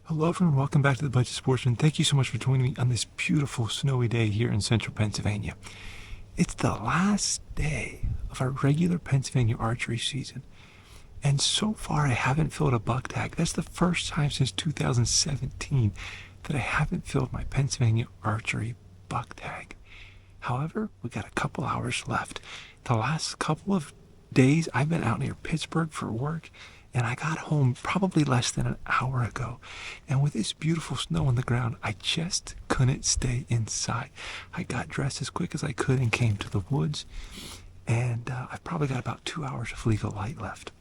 Hello everyone, welcome back to the Budget Sportsman. Thank you so much for joining me on this beautiful snowy day here in central Pennsylvania. It's the last day of our regular Pennsylvania archery season. And so far I haven't filled a buck tag. That's the first time since 2017 that I haven't filled my Pennsylvania archery buck tag. However, we got a couple hours left. The last couple of days I've been out near Pittsburgh for work, and I got home probably less than an hour ago. And with this beautiful snow on the ground, I just couldn't stay inside. I got dressed as quick as I could and came to the woods, and I've probably got about 2 hours of legal light left.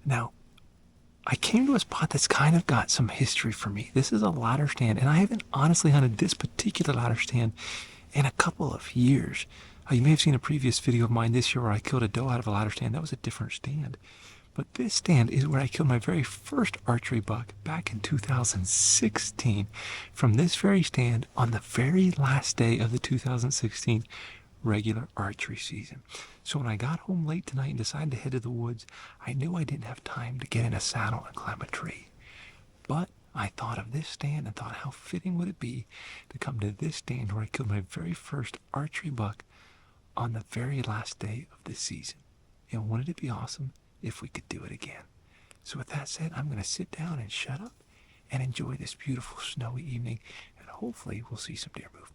Now, I came to a spot that's kind of got some history for me. This is a ladder stand, and I haven't honestly hunted this particular ladder stand in a couple of years. You may have seen a previous video of mine this year where I killed a doe out of a ladder stand. That was a different stand. But this stand is where I killed my very first archery buck back in 2016 from this very stand on the very last day of the 2016 regular archery season. So when I got home late tonight and decided to head to the woods, I knew I didn't have time to get in a saddle and climb a tree. But I thought of this stand and thought how fitting would it be to come to this stand where I killed my very first archery buck on the very last day of the season. And wouldn't it be awesome if we could do it again? So with that said, I'm going to sit down and shut up and enjoy this beautiful snowy evening, and hopefully we'll see some deer move.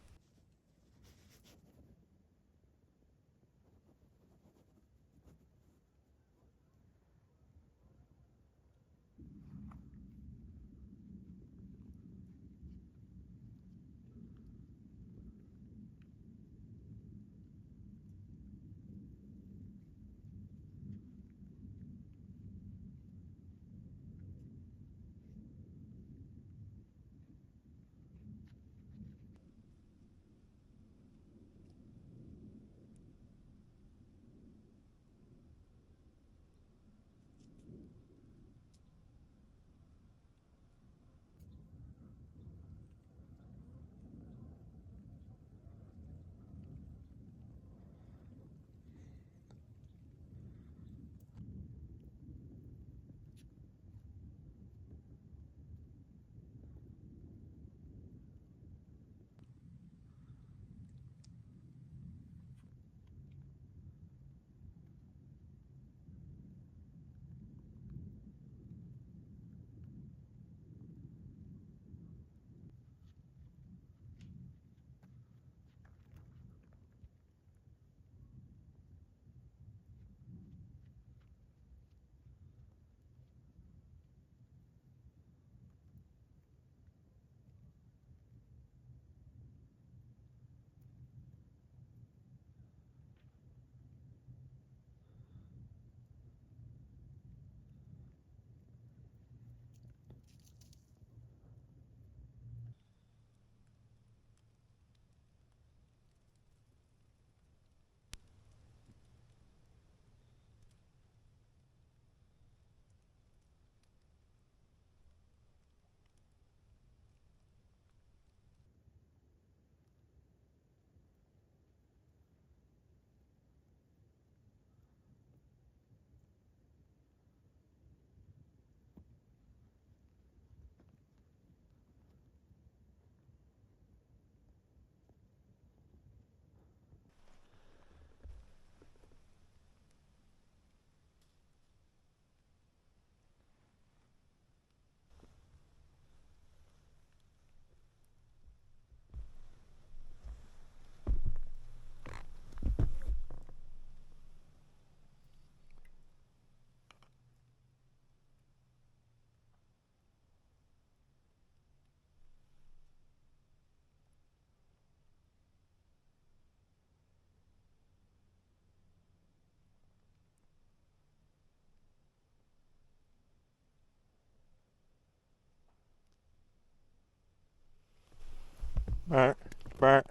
Burr, burr.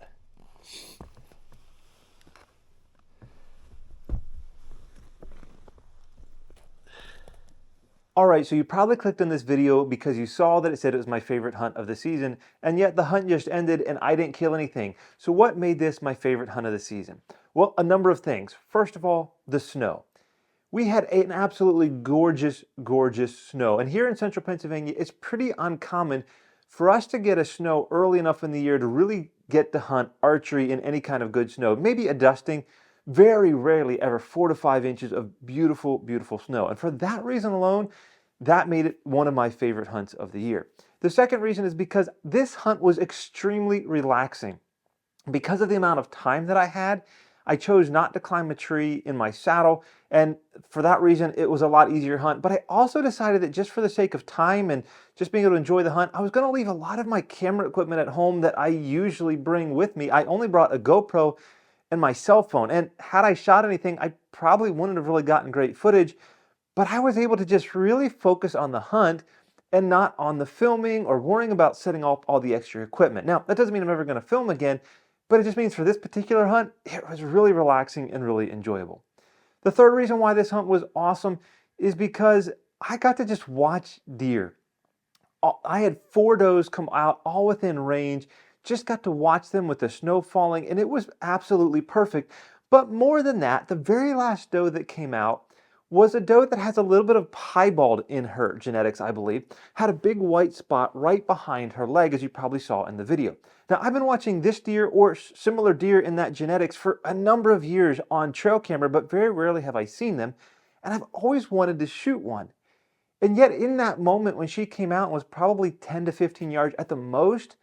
Alright, so you probably clicked on this video because you saw that it said it was my favorite hunt of the season, and yet the hunt just ended and I didn't kill anything. So what made this my favorite hunt of the season? Well, a number of things. First of all, the snow. we had an absolutely gorgeous, gorgeous snow. And here in central Pennsylvania, it's pretty uncommon for us to get a snow early enough in the year to really get to hunt archery in any kind of good snow. Maybe a dusting, very rarely ever 4 to 5 inches of beautiful, beautiful snow. And for that reason alone, that made it one of my favorite hunts of the year. The second reason is because this hunt was extremely relaxing. Because of the amount of time that I had, I chose not to climb a tree in my saddle, and for that reason, it was a lot easier hunt. But I also decided that just for the sake of time and just being able to enjoy the hunt, I was going to leave a lot of my camera equipment at home that I usually bring with me. I only brought a GoPro and my cell phone, and had I shot anything, I probably wouldn't have really gotten great footage, but I was able to just really focus on the hunt and not on the filming or worrying about setting up all the extra equipment. Now, that doesn't mean I'm ever going to film again, but it just means for this particular hunt, it was really relaxing and really enjoyable. The third reason why this hunt was awesome is because I got to just watch deer. I had 4 does come out all within range, just got to watch them with the snow falling, and it was absolutely perfect. But more than that, the very last doe that came out was a doe that has a little bit of piebald in her genetics, I believe, had a big white spot right behind her leg, as you probably saw in the video. Now, I've been watching this deer or similar deer in that genetics for a number of years on trail camera, but very rarely have I seen them, and I've always wanted to shoot one. And yet in that moment when she came out and was probably 10 to 15 yards at the most,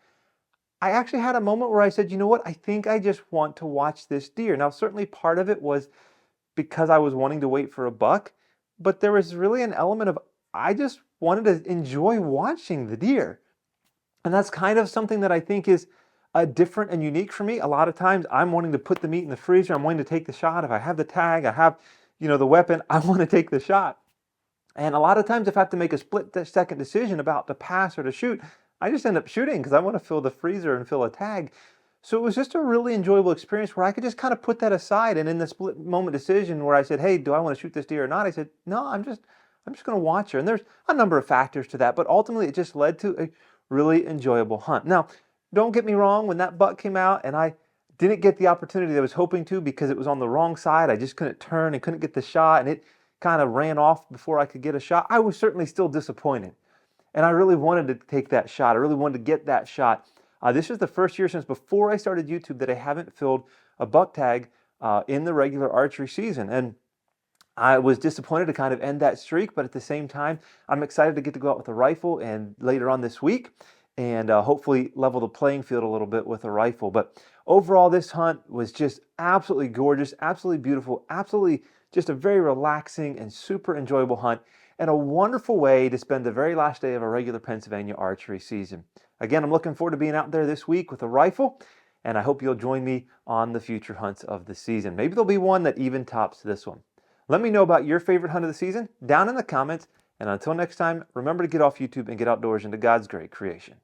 I actually had a moment where I said, you know what, I think I just want to watch this deer. Now, certainly part of it was because I was wanting to wait for a buck, but there was really an element of I just wanted to enjoy watching the deer. And that's kind of something that I think is different and unique for me. A lot of times I'm wanting to put the meat in the freezer, I'm wanting to take the shot. If I have the tag, I have, the weapon, I want to take the shot. And a lot of times if I have to make a split-second decision about to pass or to shoot, I just end up shooting because I want to fill the freezer and fill a tag. So it was just a really enjoyable experience where I could just kind of put that aside. And in the split moment decision where I said, hey, do I want to shoot this deer or not? I said, no, I'm just going to watch her. And there's a number of factors to that, but ultimately it just led to a really enjoyable hunt. Now, don't get me wrong, when that buck came out and I didn't get the opportunity that I was hoping to because it was on the wrong side, I just couldn't turn and couldn't get the shot, and it kind of ran off before I could get a shot, I was certainly still disappointed. And I really wanted to take that shot. I really wanted to get that shot. This is the first year since before I started YouTube that I haven't filled a buck tag in the regular archery season. And I was disappointed to kind of end that streak, but at the same time, I'm excited to get to go out with a rifle and later on this week and hopefully level the playing field a little bit with a rifle. But overall, this hunt was just absolutely gorgeous, absolutely beautiful, absolutely just a very relaxing and super enjoyable hunt, and a wonderful way to spend the very last day of a regular Pennsylvania archery season. Again, I'm looking forward to being out there this week with a rifle, and I hope you'll join me on the future hunts of the season. Maybe there'll be one that even tops this one. Let me know about your favorite hunt of the season down in the comments, and until next time, remember to get off YouTube and get outdoors into God's great creation.